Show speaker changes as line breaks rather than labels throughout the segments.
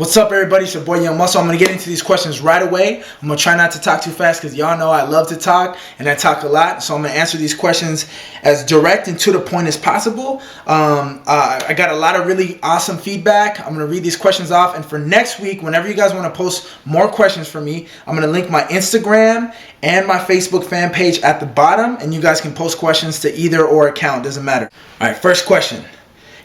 What's up, everybody? It's your boy Yungmuscle. I'm going to get into these questions right away. I'm going to try not to talk too fast because y'all know I love to talk and I talk a lot. So I'm going to answer these questions as direct and to the point as possible. I got a lot of really awesome feedback. I'm going to read these questions off. And for next week, whenever you guys want to post more questions for me, I'm going to link my Instagram and my Facebook fan page at the bottom. And you guys can post questions to either or account. Doesn't matter. All right, first question.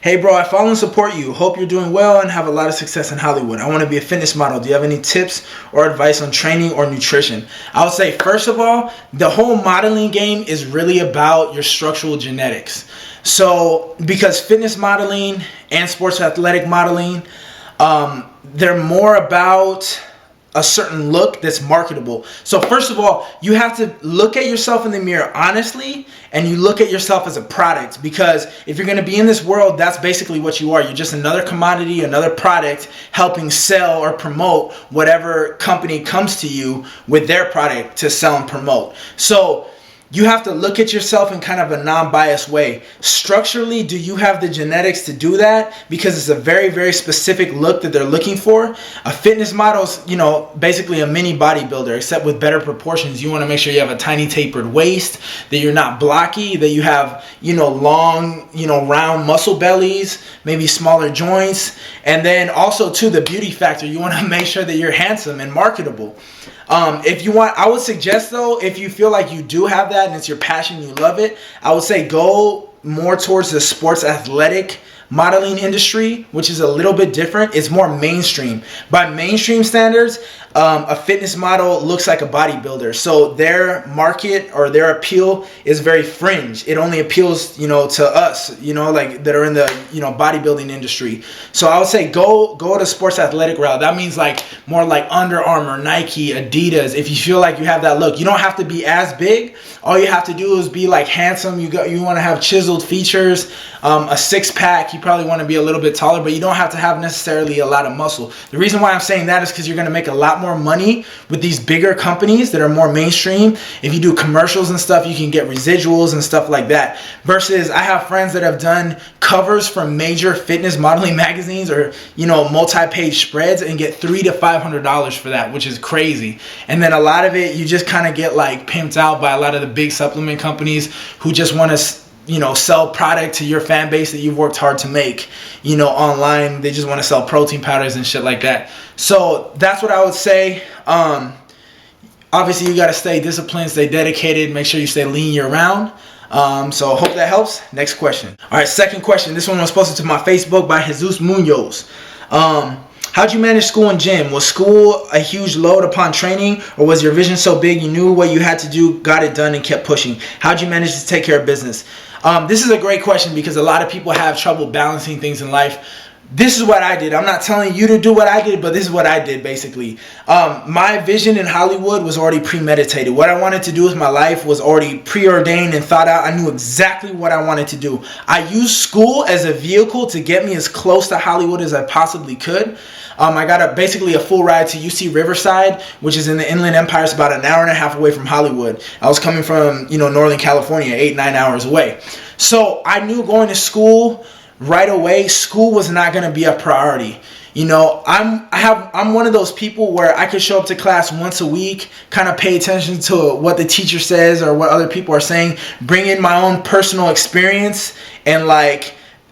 Hey bro, I follow and support you. Hope you're doing well and have a lot of success in Hollywood. I want to be a fitness model. Do you have any tips or advice on training or nutrition? I would say, first of all, the whole modeling game is really about your structural genetics. So, because fitness modeling and sports athletic modeling, they're more about a certain look that's marketable. So first of all, you have to look at yourself in the mirror honestly, and you look at yourself as a product, because if you're going to be in this world, that's basically what you are. You're just another commodity, another product helping sell or promote whatever company comes to you with their product to sell and promote. So you have to look at yourself in kind of a non-biased way. Structurally, do you have the genetics to do that? Because it's a very, very specific look that they're looking for. A fitness model's, basically a mini bodybuilder, except with better proportions. You want to make sure you have a tiny tapered waist, that you're not blocky, that you have, long, round muscle bellies, maybe smaller joints. And then also, too, the beauty factor. You want to make sure that you're handsome and marketable. If you want, I would suggest though, if you feel like you do have that and it's your passion, you love it, I would say go more towards the sports athletic modeling industry, which is a little bit different. It's more mainstream. By mainstream standards, a fitness model looks like a bodybuilder. So their market or their appeal is very fringe. It only appeals, to us, like that are in the, bodybuilding industry. So I would say go to sports athletic route. That means like more like Under Armour, Nike, Adidas. If you feel like you have that look, you don't have to be as big. All you have to do is be like handsome. You want to have chiseled features, a six pack. You probably want to be a little bit taller, but you don't have to have necessarily a lot of muscle. The reason why I'm saying that is because you're going to make a lot more money with these bigger companies that are more mainstream. If you do commercials and stuff, you can get residuals and stuff like that. Versus I have friends that have done covers for major fitness modeling magazines or, multi-page spreads and get $300 to $500 for that, which is crazy. And then a lot of it, you just kind of get like pimped out by a lot of the big supplement companies who just want to sell product to your fan base that you've worked hard to make, online. They just want to sell protein powders and shit like that. So that's what I would say. Obviously, you got to stay disciplined, stay dedicated, make sure you stay lean year round. So hope that helps. Next question. All right, second question. This one was posted to my Facebook by Jesus Munoz. How'd you manage school and gym? Was school a huge load upon training, or was your vision so big you knew what you had to do, got it done, and kept pushing? How'd you manage to take care of business? This is a great question because a lot of people have trouble balancing things in life. This is what I did. I'm not telling you to do what I did, but this is what I did basically. My vision in Hollywood was already premeditated. What I wanted to do with my life was already preordained and thought out. I knew exactly what I wanted to do. I used school as a vehicle to get me as close to Hollywood as I possibly could. I got basically a full ride to UC Riverside, which is in the Inland Empire. It's about an hour and a half away from Hollywood. I was coming from, Northern California, 8-9 hours away. So I knew going to school right away, school was not going to be a priority. I'm one of those people where I could show up to class once a week, kind of pay attention to what the teacher says or what other people are saying, bring in my own personal experience and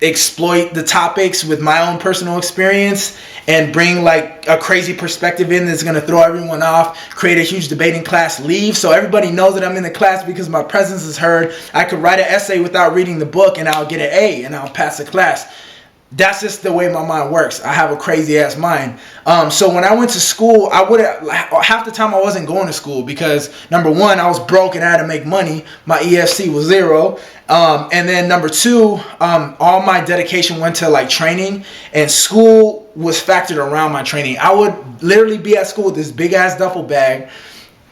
exploit the topics with my own personal experience and bring like a crazy perspective in that's going to throw everyone off, create a huge debate in class, leave so everybody knows that I'm in the class because my presence is heard. I could write an essay without reading the book and I'll get an A and I'll pass the class. That's just the way my mind works. I have a crazy ass mind. So when I went to school, half the time I wasn't going to school because number one, I was broke and I had to make money. My EFC was 0. And then number two, all my dedication went to training, and school was factored around my training. I would literally be at school with this big ass duffel bag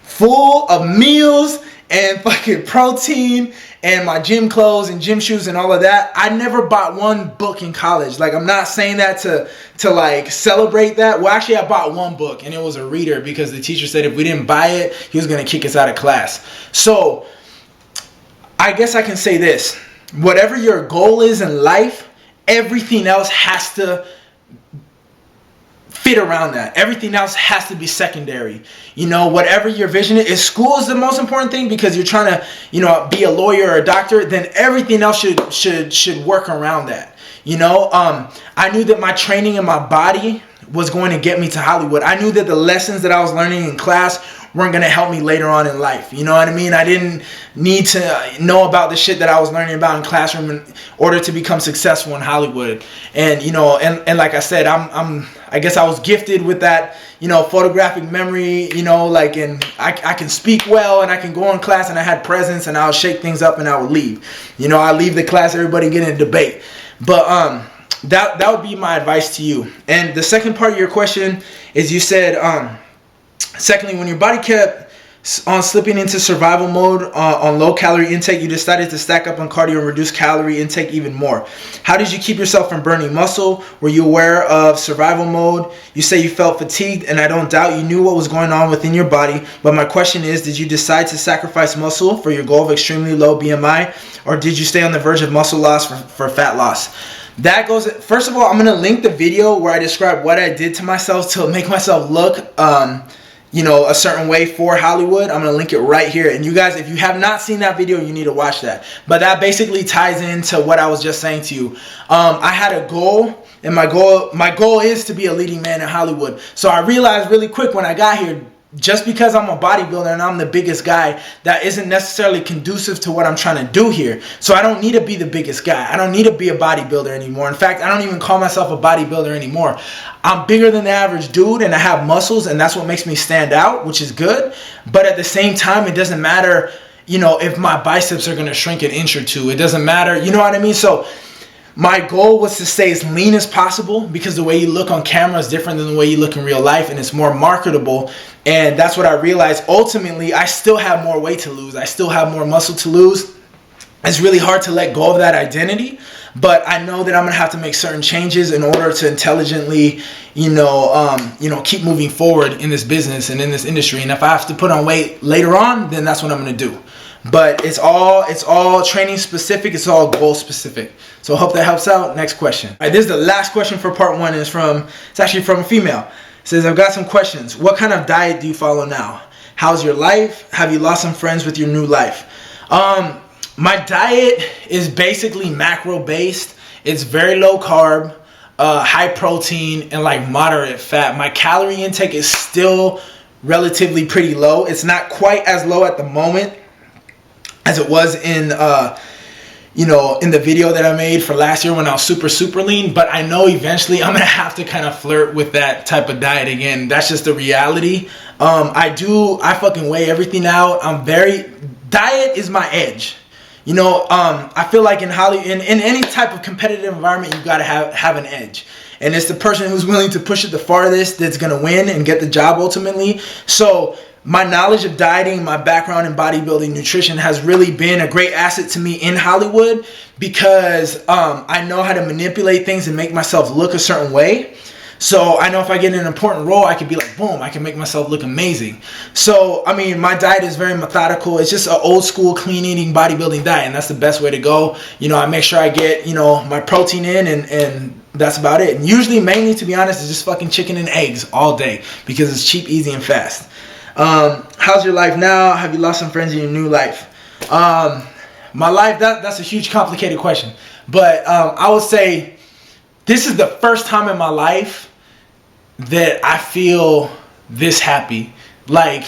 full of meals and fucking protein and my gym clothes and gym shoes and all of that. I never bought one book in college. I'm not saying that to celebrate that. Well, actually, I bought one book and it was a reader because the teacher said if we didn't buy it, he was going to kick us out of class. So I guess I can say this. Whatever your goal is in life, everything else has to fit fit around that. Everything else has to be secondary. You know, whatever your vision is, school is the most important thing because you're trying to, you know, be a lawyer or a doctor, then everything else should work around that. You know, I knew that my training in my body was going to get me to Hollywood. I knew that the lessons that I was learning in class weren't going to help me later on in life. You know what I mean? I didn't need to know about the shit that I was learning about in classroom in order to become successful in Hollywood. And, you know, and like I said, I guess I was gifted with that, you know, photographic memory, you know, like, and I can speak well and I can go in class and I had presence and I'll shake things up and I would leave. You know, I leave the class, everybody get in a debate. But, that would be my advice to you. And the second part of your question is, you said, secondly, when your body kept on slipping into survival mode on low calorie intake, you decided to stack up on cardio and reduce calorie intake even more. How did you keep yourself from burning muscle? Were you aware of survival mode? You say you felt fatigued, and I don't doubt you knew what was going on within your body. But my question is, did you decide to sacrifice muscle for your goal of extremely low BMI? Or did you stay on the verge of muscle loss for fat loss? That goes, first of all, I'm going to link the video where I describe what I did to myself to make myself look, you know, a certain way for Hollywood. I'm going to link it right here. And you guys, if you have not seen that video, you need to watch that. But that basically ties into what I was just saying to you. I had a goal, and my goal is to be a leading man in Hollywood. So I realized really quick when I got here, just because I'm a bodybuilder and I'm the biggest guy, that isn't necessarily conducive to what I'm trying to do here. So I don't need to be the biggest guy. I don't need to be a bodybuilder anymore. In fact, I don't even call myself a bodybuilder anymore. I'm bigger than the average dude and I have muscles, and that's what makes me stand out, which is good. But at the same time, it doesn't matter, you know, if my biceps are going to shrink an inch or two. It doesn't matter. You know what I mean? So my goal was to stay as lean as possible, because the way you look on camera is different than the way you look in real life, and it's more marketable. And that's what I realized. Ultimately, I still have more weight to lose. I still have more muscle to lose. It's really hard to let go of that identity, but I know that I'm gonna have to make certain changes in order to intelligently, you know, keep moving forward in this business and in this industry. And if I have to put on weight later on, then that's what I'm gonna do. But it's all training specific. It's all goal specific. So I hope that helps out. Next question. All right, this is the last question for part one. It's actually from a female. It says, I've got some questions. What kind of diet do you follow now? How's your life? Have you lost some friends with your new life? My diet is basically macro based. It's very low carb, high protein, and like moderate fat. My calorie intake is still relatively pretty low. It's not quite as low at the moment as it was in in the video that I made for last year when I was super lean. But I know eventually I'm gonna have to kind of flirt with that type of diet again. That's just the reality. I fucking weigh everything out. Diet is my edge. You know, I feel like in Hollywood, in any type of competitive environment, you gotta have an edge. And it's the person who's willing to push it the farthest that's gonna win and get the job ultimately. So my knowledge of dieting, my background in bodybuilding, nutrition has really been a great asset to me in Hollywood, because I know how to manipulate things and make myself look a certain way. So I know if I get an important role, I can be like, boom, I can make myself look amazing. So, I mean, my diet is very methodical. It's just an old school, clean eating bodybuilding diet, and that's the best way to go. You know, I make sure I get, my protein in, and that's about it. And usually, mainly, to be honest, it's just fucking chicken and eggs all day, because it's cheap, easy, and fast. How's your life now? Have you lost some friends in your new life? My life, that's a huge, complicated question. But I would say this is the first time in my life that I feel this happy. And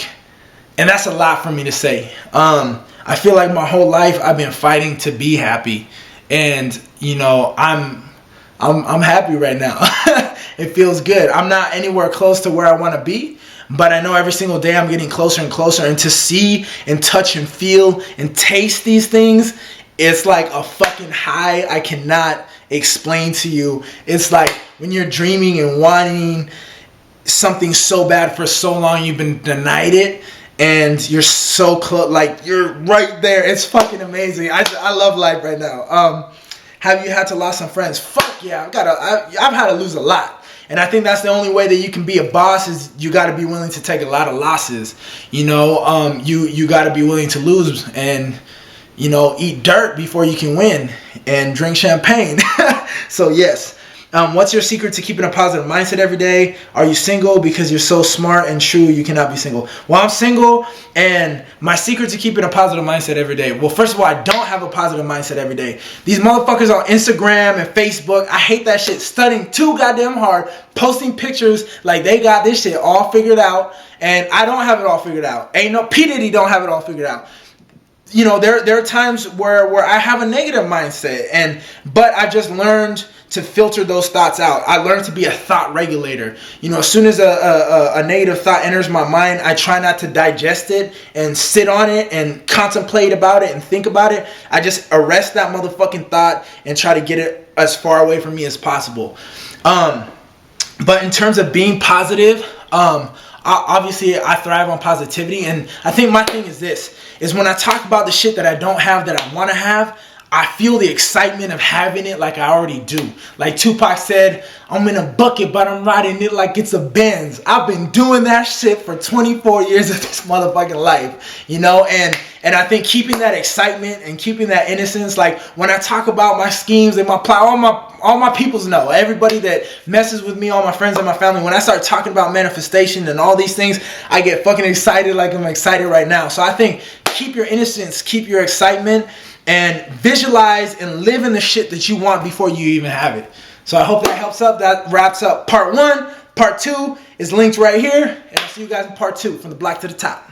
that's a lot for me to say. I feel like my whole life I've been fighting to be happy. And, I'm happy right now. It feels good. I'm not anywhere close to where I want to be, but I know every single day I'm getting closer and closer. And to see and touch and feel and taste these things, it's like a fucking high I cannot explain to you. It's like when you're dreaming and wanting something so bad for so long, you've been denied it, and you're so close, like you're right there. It's fucking amazing. I love life right now. Have you had to lose some friends? Fuck yeah, I've had to lose a lot. And I think that's the only way that you can be a boss, is you got to be willing to take a lot of losses. You got to be willing to lose and, eat dirt before you can win and drink champagne. So yes, What's your secret to keeping a positive mindset every day? Are you single because you're so smart and true you cannot be single? Well, I'm single, and my secret to keeping a positive mindset every day. Well, first of all, I don't have a positive mindset every day. These motherfuckers on Instagram and Facebook, I hate that shit. Studying too goddamn hard, posting pictures like they got this shit all figured out, and I don't have it all figured out. Ain't no P. Diddy don't have it all figured out. You know, there are times where I have a negative mindset, but I just learned to filter those thoughts out. I learned to be a thought regulator. You know, as soon as a negative thought enters my mind, I try not to digest it and sit on it and contemplate about it and think about it. I just arrest that motherfucking thought and try to get it as far away from me as possible. But in terms of being positive, obviously I thrive on positivity, and I think my thing is this, is when I talk about the shit that I don't have that I want to have, I feel the excitement of having it like I already do. Like Tupac said, I'm in a bucket, but I'm riding it like it's a Benz. I've been doing that shit for 24 years of this motherfucking life, you know? And I think keeping that excitement and keeping that innocence, like when I talk about my schemes and my plan, all my peoples know, everybody that messes with me, all my friends and my family, when I start talking about manifestation and all these things, I get fucking excited like I'm excited right now. So I think keep your innocence, keep your excitement, and visualize and live in the shit that you want before you even have it. So I hope that helps up. That wraps up part 1. Part 2 is linked right here. And I'll see you guys in part 2, from the block to the top.